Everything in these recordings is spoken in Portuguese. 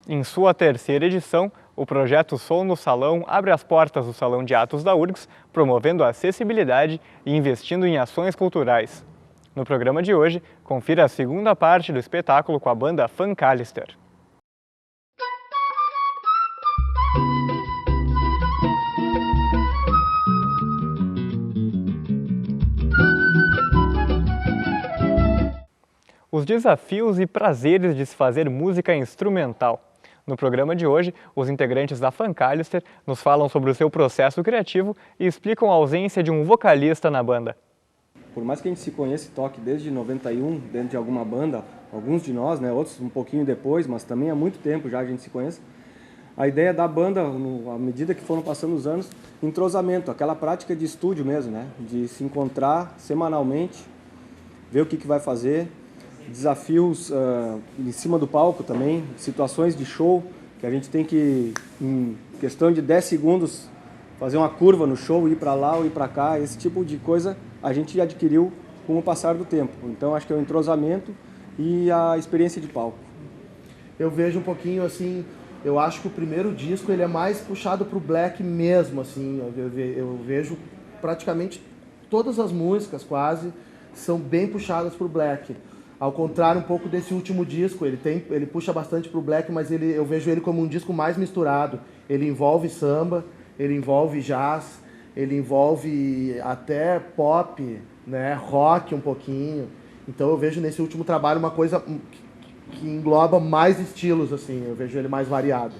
Em sua terceira edição, o projeto Som no Salão abre as portas do Salão de Atos da URGS, promovendo a acessibilidade e investindo em ações culturais. No programa de hoje, confira a segunda parte do espetáculo com a banda Fancalister. Os desafios e prazeres de se fazer música instrumental. No programa de hoje, os integrantes da Fancalister nos falam sobre o seu processo criativo e explicam a ausência de um vocalista na banda. Por mais que a gente se conheça e toque desde 91 dentro de alguma banda, alguns de nós, né, outros um pouquinho depois, mas também há muito tempo já a gente se conhece, a ideia da banda, à medida que foram passando os anos, entrosamento, aquela prática de estúdio mesmo, né, de se encontrar semanalmente, ver o que vai fazer, desafios em cima do palco também, situações de show, que a gente tem que, em questão de 10 segundos, fazer uma curva no show, ir para lá ou ir para cá, esse tipo de coisa a gente adquiriu com o passar do tempo. Então acho que é o entrosamento e a experiência de palco. Eu vejo um pouquinho assim, eu acho que o primeiro disco ele é mais puxado pro black mesmo, assim, eu vejo praticamente todas as músicas quase são bem puxadas pro black. Ao contrário um pouco desse último disco, ele puxa bastante pro black, mas eu vejo ele como um disco mais misturado. Ele envolve samba, ele envolve jazz, ele envolve até pop, né, rock um pouquinho. Então eu vejo nesse último trabalho uma coisa que engloba mais estilos, assim, eu vejo ele mais variado.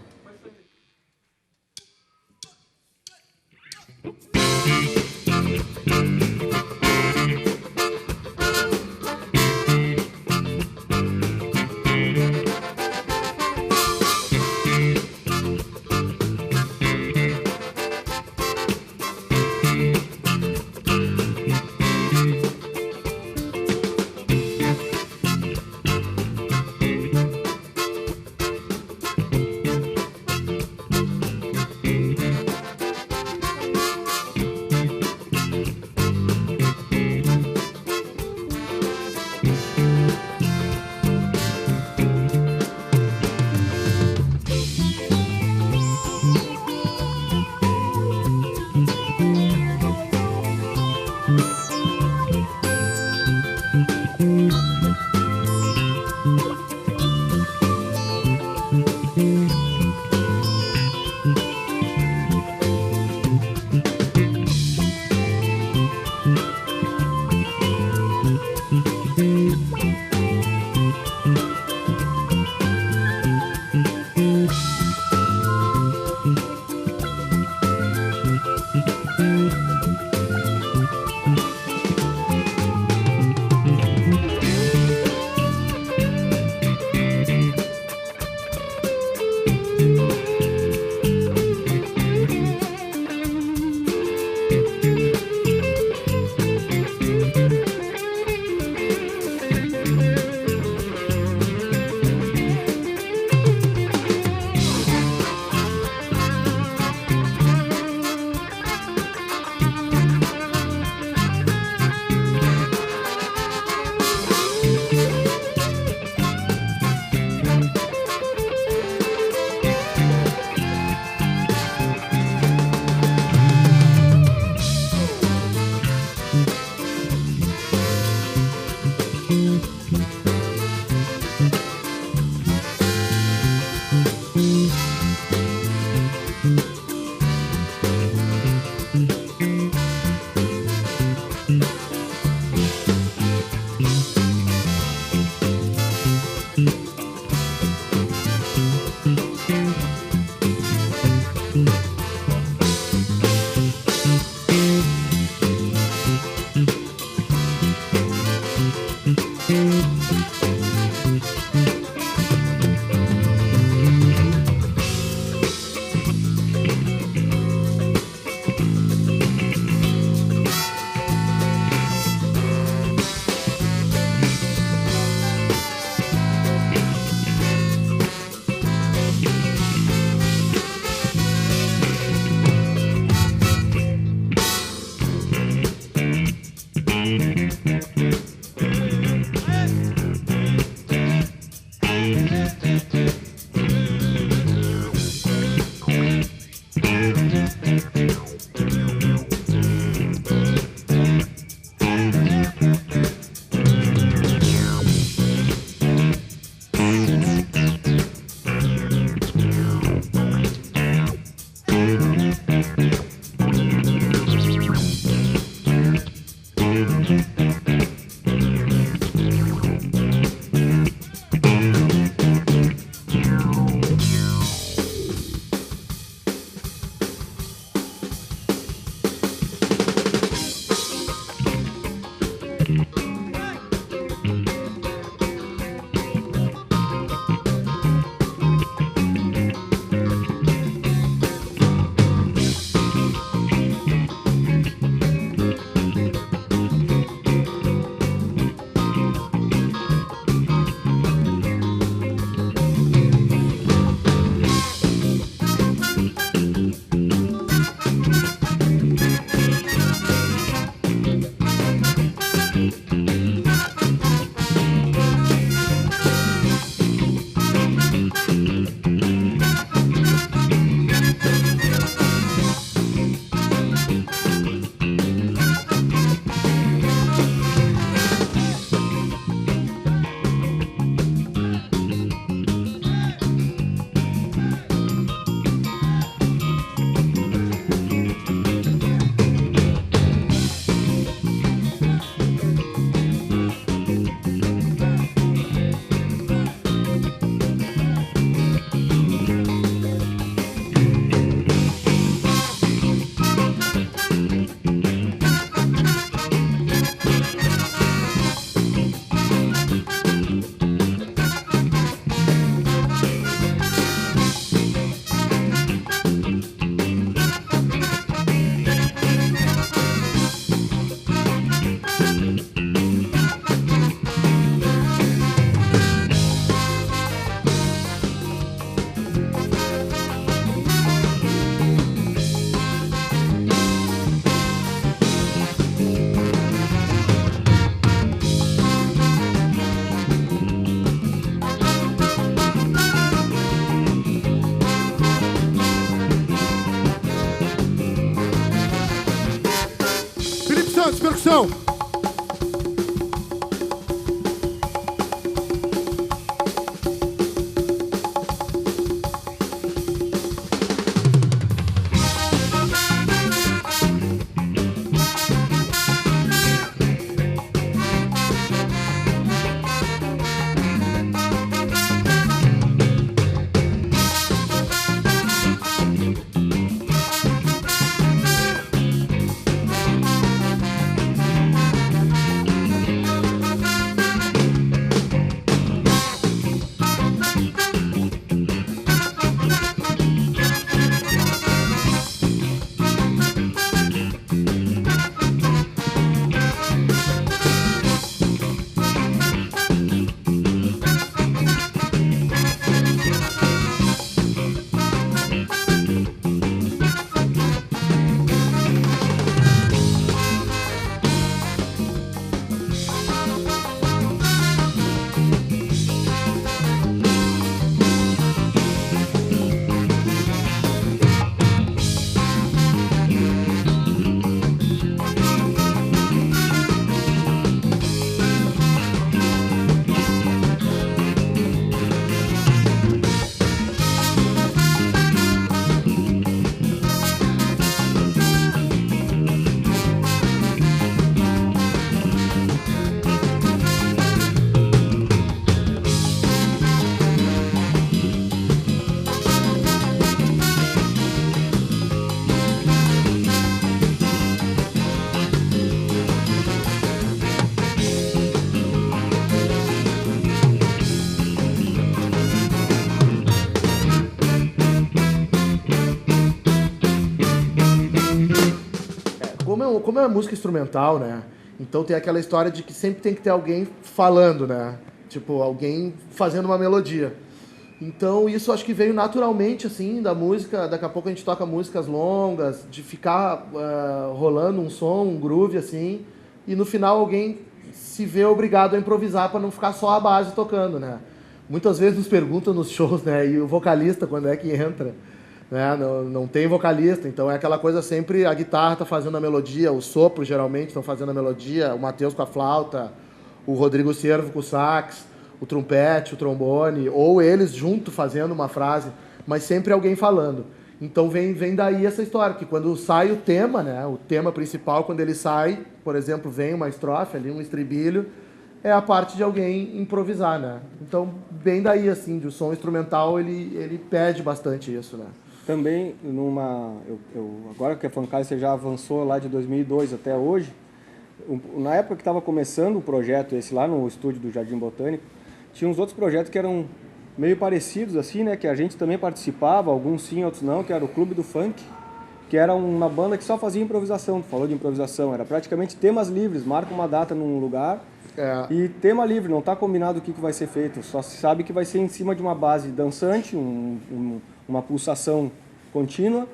Atenção! Como é música instrumental, né? Então tem aquela história de que sempre tem que ter alguém falando, né? Tipo, alguém fazendo uma melodia. Então isso acho que veio naturalmente, assim, da música. Daqui a pouco a gente toca músicas longas, de ficar rolando um som, um groove, assim, e no final alguém se vê obrigado a improvisar para não ficar só a base tocando, né? Muitas vezes nos perguntam nos shows, né? E o vocalista, quando é que entra? Né? Não tem vocalista, então é aquela coisa sempre, a guitarra está fazendo a melodia, os sopros geralmente estão fazendo a melodia, o Matheus com a flauta, o Rodrigo Cervo com o sax, o trompete, o trombone, ou eles junto fazendo uma frase, mas sempre alguém falando. Então vem daí essa história, que quando sai o tema, né? O tema principal, quando ele sai, por exemplo, vem uma estrofe ali, um estribilho, é a parte de alguém improvisar, né? Então, bem daí, assim, o som instrumental, ele pede bastante isso, né? Também, agora que a Funkalister já avançou lá de 2002 até hoje, na época que estava começando o projeto esse lá no estúdio do Jardim Botânico, tinha uns outros projetos que eram meio parecidos assim, né, que a gente também participava, alguns sim, outros não, que era o Clube do Funk, que era uma banda que só fazia improvisação. Tu falou de improvisação, era praticamente temas livres, marca uma data num lugar e tema livre, não está combinado o que vai ser feito, só se sabe que vai ser em cima de uma base dançante, uma pulsação contínua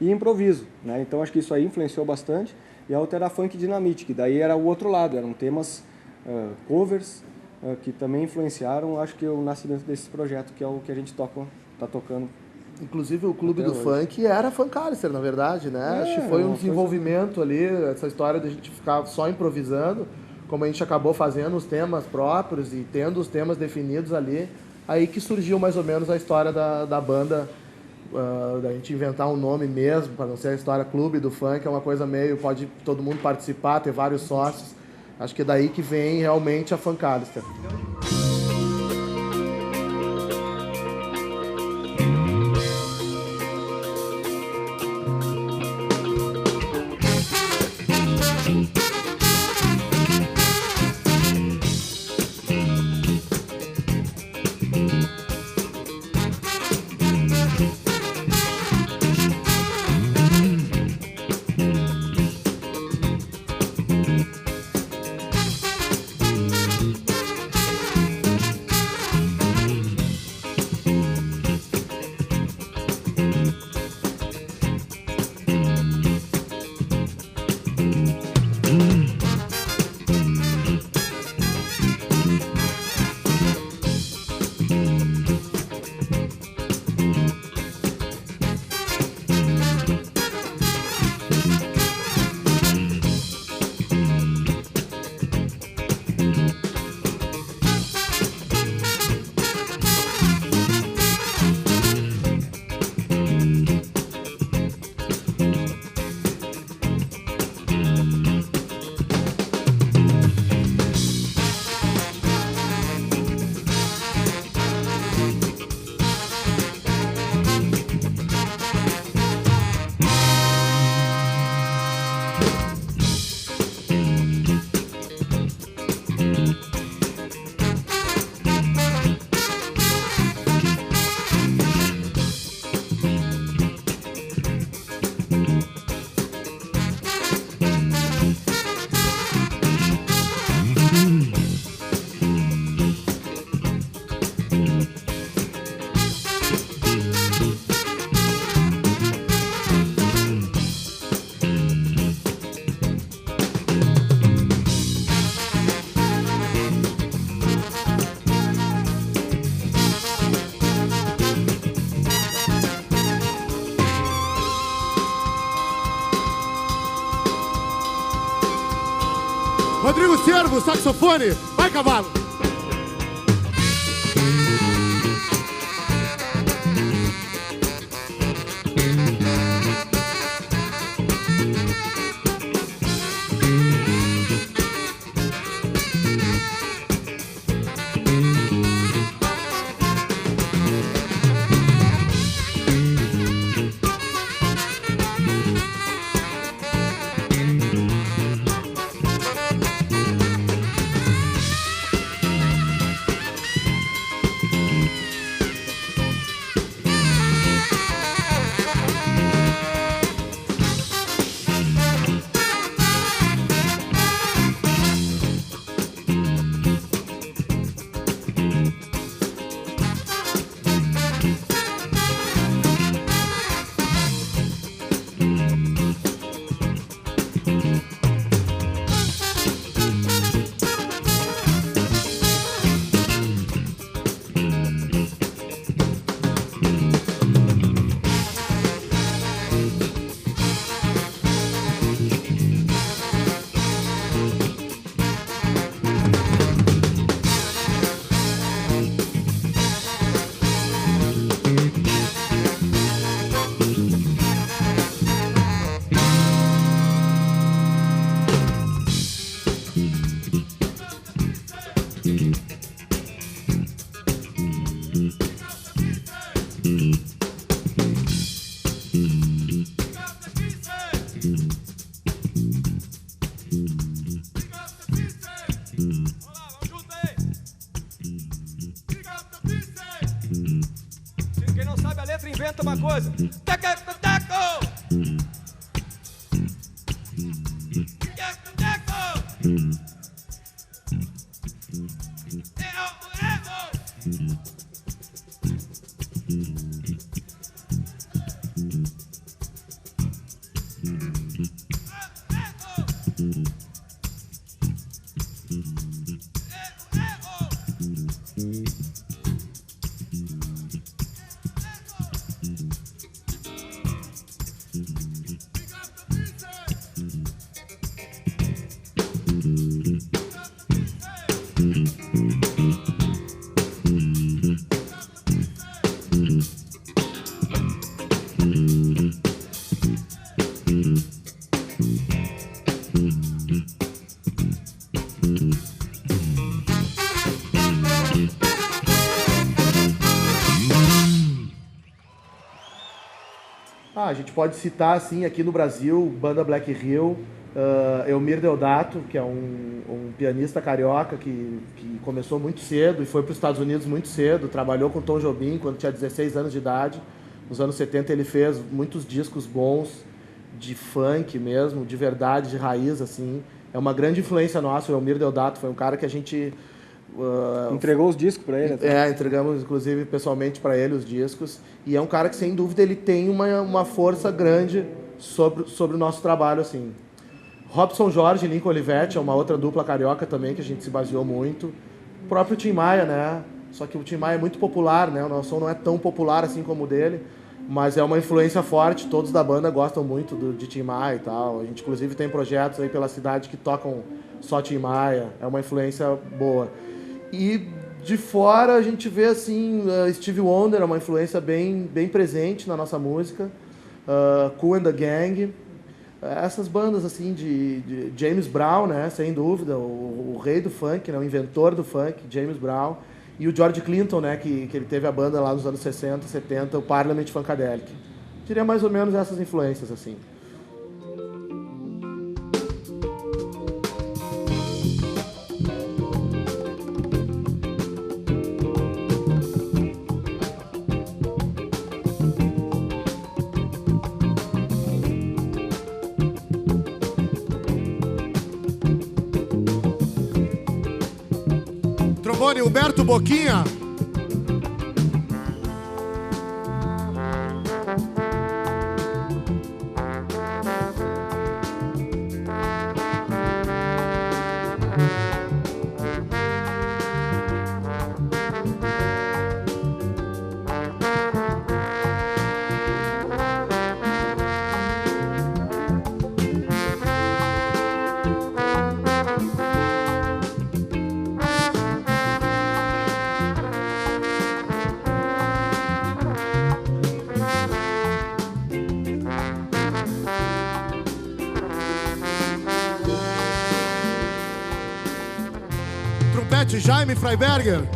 e improviso, né? Então acho que isso aí influenciou bastante. E a outra era Funk Dinamite, que daí era o outro lado, eram temas covers que também influenciaram, acho que o nascimento desse projeto, que é o que a gente está tocando. Inclusive o Clube do Funk era Funkalister, na verdade, né? Acho que foi um desenvolvimento ali, essa história de a gente ficar só improvisando, como a gente acabou fazendo os temas próprios e tendo os temas definidos ali, aí que surgiu mais ou menos a história da banda, da gente inventar um nome mesmo, para não ser a história Clube do Funk, é uma coisa meio, pode todo mundo participar, ter vários sócios. Acho que é daí que vem realmente a Funkalister. Rodrigo Servo, saxofone. Vai, cavalo. Quem não sabe a letra inventa uma coisa. A gente pode citar, assim, aqui no Brasil, banda Black Hill, Elmir Deodato, que é um pianista carioca que começou muito cedo e foi para os Estados Unidos muito cedo, trabalhou com Tom Jobim quando tinha 16 anos de idade. Nos anos 70 ele fez muitos discos bons, de funk mesmo, de verdade, de raiz, assim. É uma grande influência nossa, o Elmir Deodato foi um cara que a gente... Entregou os discos para ele? Entregamos inclusive pessoalmente para ele os discos, e é um cara que sem dúvida ele tem uma força grande sobre o nosso trabalho, assim. Robson Jorge e Lincoln Olivetti é uma outra dupla carioca também que a gente se baseou muito. O próprio Tim Maia, né? Só que o Tim Maia é muito popular, né? O nosso som não é tão popular assim como o dele, mas é uma influência forte, todos da banda gostam muito de Tim Maia e tal. A gente inclusive tem projetos aí pela cidade que tocam só Tim Maia, é uma influência boa. E de fora a gente vê assim, Stevie Wonder é uma influência bem presente na nossa música, Kool and the Gang, essas bandas assim de James Brown, né, sem dúvida, o rei do funk, né, o inventor do funk, James Brown, e o George Clinton, né, que ele teve a banda lá nos anos 60, 70, o Parliament Funkadelic. Diria mais ou menos essas influências assim. Trombone, Humberto Boquinha. trompete, Jaime Freiberger.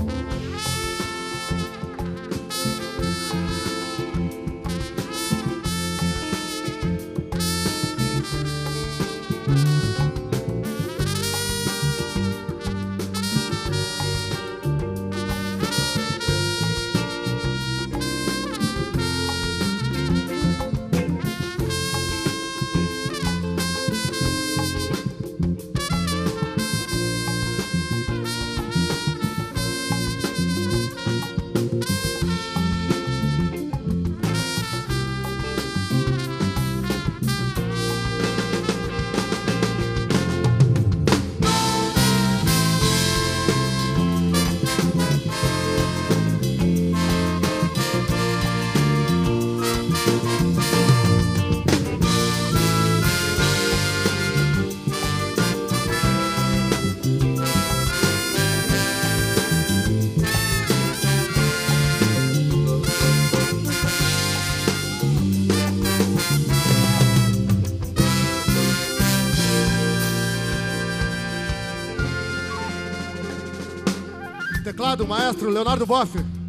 Teclado, maestro Leonardo Boff.